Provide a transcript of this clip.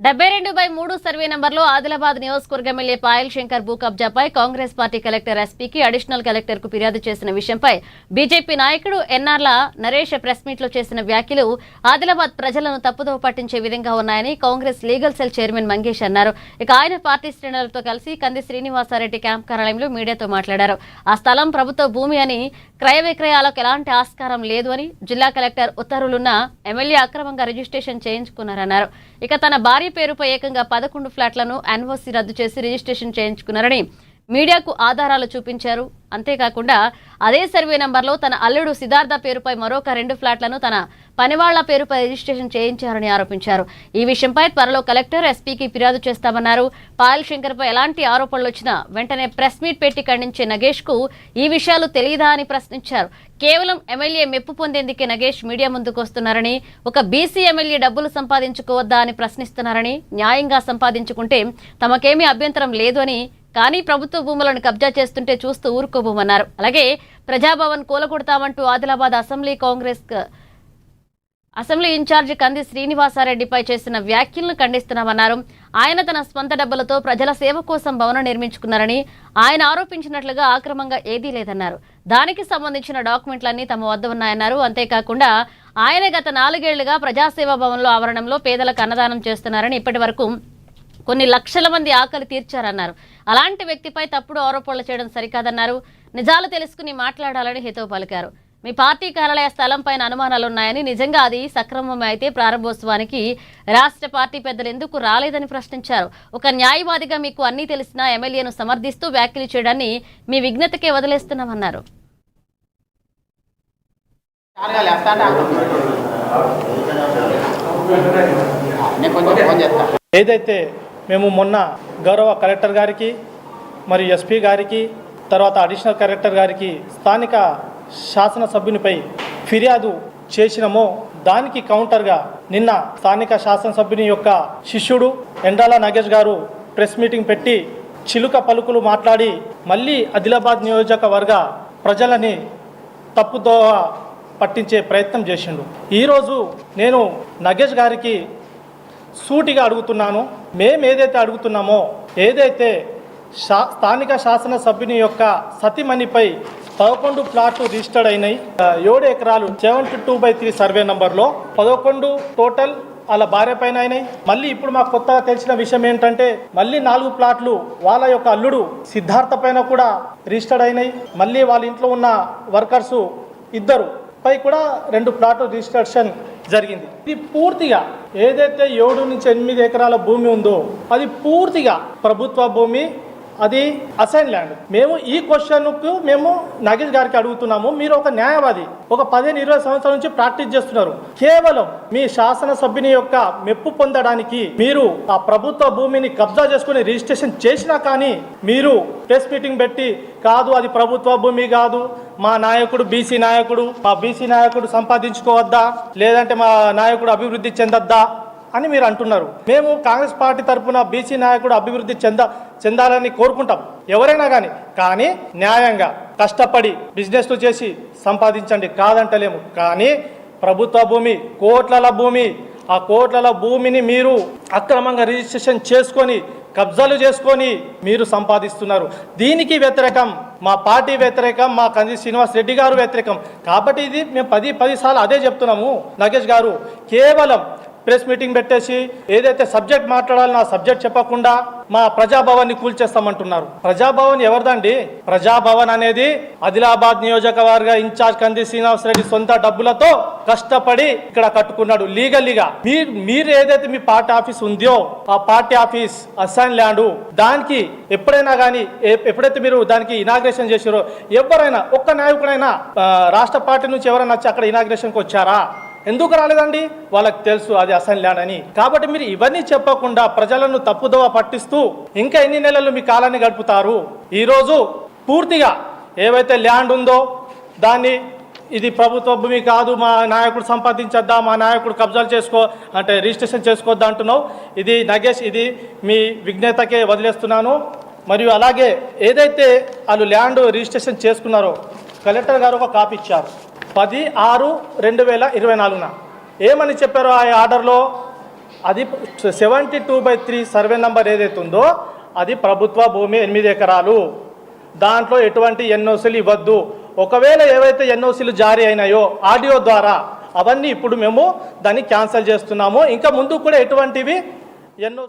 72/3 survey నంబర్లో ఆదిలాబాద్ నియోజకవర్గ MLA Payal Shankar భూ కబ్జాపై కాంగ్రెస్ పార్టీ కలెక్టర్ ఎస్పీకి అడిషనల్ కలెక్టర్ కు ఫిర్యాదు చేసిన విషయంపై బీజేపీ నాయకుడు ఎన్ఆర్ల నరేష్ ప్రెస్ మీట్ లో చేసిన వ్యాఖ్యలు ఆదిలాబాద్ ప్రజలను తప్పుదోవ పట్టించే విధంగా ఉన్నాయని Congress legal cell chairman Mangesh అన్నారు. ఇక ఆయన పార్టీ శ్రేణులతో కలిసి కంది శ్రీనివాసారెడ్డి క్యాంప్ కార్యాలయంలో మీడియాతో మాట్లాడారు. ఆ స్థలం ప్రభుత్వ భూమి అని, క్రయ విక్రయాలకు ఎలాంటి ఆస్కారం లేదు అని, జిల్లా కలెక్టర్ ఉత్తర్వులున్న ఎమ్మెల్యే అక్రమంగా రిజిస్ట్రేషన్ చేయించుకున్నారన్నారు. ఇక తన భార్య పేరుపై ఏకంగా 11 ఫ్లాట్లను ఎన్ఓసీ రద్దు చేసి రిజిస్ట్రేషన్ చేయించుకున్నారని మీడియాకు ఆధారాలు చూపించారు. అంతేకాకుండా అదే సర్వే నంబర్లో తన అల్లుడు సిద్ధార్థ పేరుపై మరొక 2 ఫ్లాట్లను తన పనివాళ్ల పేరుపై రిజిస్ట్రేషన్ చేయించారని ఆరోపించారు. ఈ విషయంపై త్వరలో కలెక్టర్ ఎస్పీకి ఫిర్యాదు చేస్తామన్నారు. పాయల్ శంకర్పై ఎలాంటి ఆరోపణలు వచ్చినా వెంటనే ప్రెస్ మీట్ పెట్టి ఖండించే నగేష్ కు ఈ విషయాలు తెలియదా అని ప్రశ్నించారు. కేవలం ఎమ్మెల్యే మెప్పు పొందేందుకే నగేష్ మీడియా ముందుకు వస్తున్నారని, ఒక బీసీ ఎమ్మెల్యే డబ్బులు సంపాదించుకోవద్దా అని ప్రశ్నిస్తున్నారని, న్యాయంగా సంపాదించుకుంటే తమకేమీ అభ్యంతరం లేదు అని, కానీ ప్రభుత్వ భూములను కబ్జా చేస్తుంటే చూస్తూ ఊరుకోబోమన్నారు. అలాగే ప్రజాభవన్ కూలగొడతామంటూ ఆదిలాబాద్ అసెంబ్లీ ఇన్ఛార్జి కంది శ్రీనివాసారెడ్డిపై చేసిన వ్యాఖ్యలను ఖండిస్తున్నామన్నారు. ఆయన తన స్వంత డబ్బులతో ప్రజల సేవ కోసం భవనం నిర్మించుకున్నారని ఆయన ఆరోపించినట్లుగా ఆక్రమంగా ఏదీ లేదన్నారు. దానికి సంబంధించిన డాక్యుమెంట్లన్నీ తమ వద్ద ఉన్నాయన్నారు. అంతేకాకుండా ఆయన గత 4 ఏళ్లుగా ప్రజాసేవా భవన్లో ఆవరణంలో పేదలకు అన్నదానం చేస్తున్నారని, ఇప్పటి వరకు కొన్ని లక్షల మంది ఆకలి తీర్చారన్నారు. అలాంటి వ్యక్తిపై తప్పుడు ఆరోపణలు చేయడం సరికాదన్నారు. నిజాలు తెలుసుకుని మాట్లాడాలని హితవు పలికారు. మీ పార్టీ కార్యాలయ స్థలం పైన అనుమానాలున్నాయని, నిజంగా అది సక్రమమే అయితే ప్రారంభోత్సవానికి రాష్ట్ర పార్టీ పెద్దలు ఎందుకు రాలేదని ప్రశ్నించారు. ఒక న్యాయవాదిగా మీకు అన్నీ తెలిసినా ఎమ్మెల్యేను సమర్థిస్తూ వ్యాఖ్యలు చేయడాన్ని మీ విజ్ఞతకే వదిలేస్తున్నామన్నారు. ఏదైతే మేము మొన్న గౌరవ కలెక్టర్ గారికి మరియు ఎస్పీ గారికి తర్వాత అడిషనల్ కలెక్టర్ గారికి స్థానిక శాసనసభ్యునిపై ఫిర్యాదు చేసినామో దానికి కౌంటర్గా నిన్న స్థానిక శాసనసభ్యుని యొక్క శిష్యుడు ఎండాల నాగేష్ గారు ప్రెస్ మీటింగ్ పెట్టి చిలుక పలుకులు మాట్లాడి మళ్ళీ ఆదిలాబాద్ నియోజకవర్గ ప్రజలని తప్పుదోవ పట్టించే ప్రయత్నం చేసిండు. ఈరోజు నేను నాగేష్ గారికి సూటిగా అడుగుతున్నాను. మేము ఏదైతే అడుగుతున్నామో, ఏదైతే స్థానిక శాసనసభ్యుని యొక్క సతీమణిపై 11 ప్లాట్లు రిజిస్టర్డ్ అయినాయి, 7 ఎకరాలు 72/3 సర్వే నంబర్లో 11 టోటల్ వాళ్ళ భార్య పైన అయినాయి. మళ్ళీ ఇప్పుడు మాకు కొత్తగా తెలిసిన విషయం ఏంటంటే మళ్ళీ 4 ప్లాట్లు వాళ్ళ యొక్క అల్లుడు సిద్ధార్థ పైన కూడా రిజిస్టర్డ్ అయినాయి. మళ్ళీ వాళ్ళ ఇంట్లో ఉన్న వర్కర్సు 2 పై కూడా 2 ప్లాట్లు రిజిస్ట్రేషన్ జరిగింది. ఇది పూర్తిగా ఏదైతే 7 నుంచి 8 ఎకరాల భూమి ఉందో అది పూర్తిగా ప్రభుత్వ భూమి, అది అసైన్ ల్యాండ్. మేము ఈ క్వశ్చన్కు మేము నాగేష్ గారికి అడుగుతున్నాము. మీరు ఒక న్యాయవాది, ఒక 15-20 సంవత్సరాల నుంచి ప్రాక్టీస్ చేస్తున్నారు. కేవలం మీ శాసనసభ్యుని యొక్క మెప్పు పొందడానికి మీరు ఆ ప్రభుత్వ భూమిని కబ్జా చేసుకుని రిజిస్ట్రేషన్ చేసినా కానీ మీరు ప్రెస్ మీటింగ్ పెట్టి కాదు అది ప్రభుత్వ భూమి కాదు, మా నాయకుడు బీసీ నాయకుడు, మా బీసీ నాయకుడు సంపాదించుకోవద్దా, లేదంటే మా నాయకుడు అభివృద్ధి చెందొద్దా అని మీరు అంటున్నారు. మేము కాంగ్రెస్ పార్టీ తరఫున బీసీ నాయకుడు అభివృద్ధి చెందాలని కోరుకుంటాం ఎవరైనా కానీ న్యాయంగా కష్టపడి బిజినెస్లు చేసి సంపాదించండి కాదంటలేము. కానీ ప్రభుత్వ భూమి, కోట్ల భూమి, ఆ కోట్ల భూమిని మీరు అక్రమంగా రిజిస్ట్రేషన్ చేసుకొని కబ్జాలు చేసుకొని మీరు సంపాదిస్తున్నారు. దీనికి వ్యతిరేకం మా పార్టీ వ్యతిరేకం, మా కంది శ్రీనివాస్ రెడ్డి గారు వ్యతిరేకం. కాబట్టి ఇది మేము 10 సార్లు అదే చెప్తున్నాము. నాగేష్ గారు కేవలం ప్రెస్ మీటింగ్ పెట్టేసి ఏదైతే సబ్జెక్ట్ మాట్లాడాలో ఆ సబ్జెక్ట్ చెప్పకుండా మా ప్రజాభవన్ని కూల్చేస్తామంటున్నారు. ప్రజాభవన్ ఎవరిదండి? ప్రజాభవన్ అనేది ఆదిలాబాద్ నియోజకవర్గ ఇన్ఛార్జ్ కంది శ్రీనివాస్ రెడ్డి సొంత డబ్బులతో కష్టపడి ఇక్కడ కట్టుకున్నాడు లీగల్లీగా. మీరు ఏదైతే మీ పార్టీ ఆఫీస్ ఉందో ఆ పార్టీ ఆఫీస్ అసైన్ ల్యాండ్, దానికి ఎప్పుడైనా కానీ ఎప్పుడైతే మీరు దానికి ఇనాగ్రేషన్ చేసారో ఎవరైనా ఒక్క నాయకుడైనా రాష్ట్ర పార్టీ నుంచి ఎవరైనా వచ్చి అక్కడ ఇనాగ్రేషన్కి వచ్చారా? ఎందుకు రాలేదండి? వాళ్ళకి తెలుసు అది అసైన్ ల్యాండ్ అని. కాబట్టి మీరు ఇవన్నీ చెప్పకుండా ప్రజలను తప్పుదోవ పట్టిస్తూ ఇంకా ఎన్ని నెలలు మీ కాలాన్ని గడుపుతారు? ఈరోజు పూర్తిగా ఏవైతే ల్యాండ్ ఉందో దాన్ని ఇది ప్రభుత్వ భూమి కాదు, మా నాయకుడు సంపాదించొద్దా, మా నాయకుడు కబ్జాలు అంటే రిజిస్ట్రేషన్ చేసుకోవద్దా అంటున్నావు. ఇది నగేష్, ఇది మీ విజ్ఞతకే వదిలేస్తున్నాను. మరియు అలాగే ఏదైతే వాళ్ళు ల్యాండ్ రిజిస్ట్రేషన్ చేసుకున్నారో కలెక్టర్ గారు ఒక కాపీ ఇచ్చారు 10/6/2024. ఏమని చెప్పారు ఆ ఆర్డర్లో? అది 72/3 సర్వే నంబర్ ఏదైతే ఉందో అది ప్రభుత్వ భూమి 8 ఎకరాలు. దాంట్లో ఎటువంటి ఎన్ఓసీలు ఇవ్వద్దు. ఒకవేళ ఏవైతే ఎన్ఓసీలు జారీ అయినాయో ఆడియో ద్వారా అవన్నీ ఇప్పుడు మేము దాన్ని క్యాన్సిల్ చేస్తున్నాము. ఇంకా ముందు కూడా ఎటువంటివి ఎన్ఓ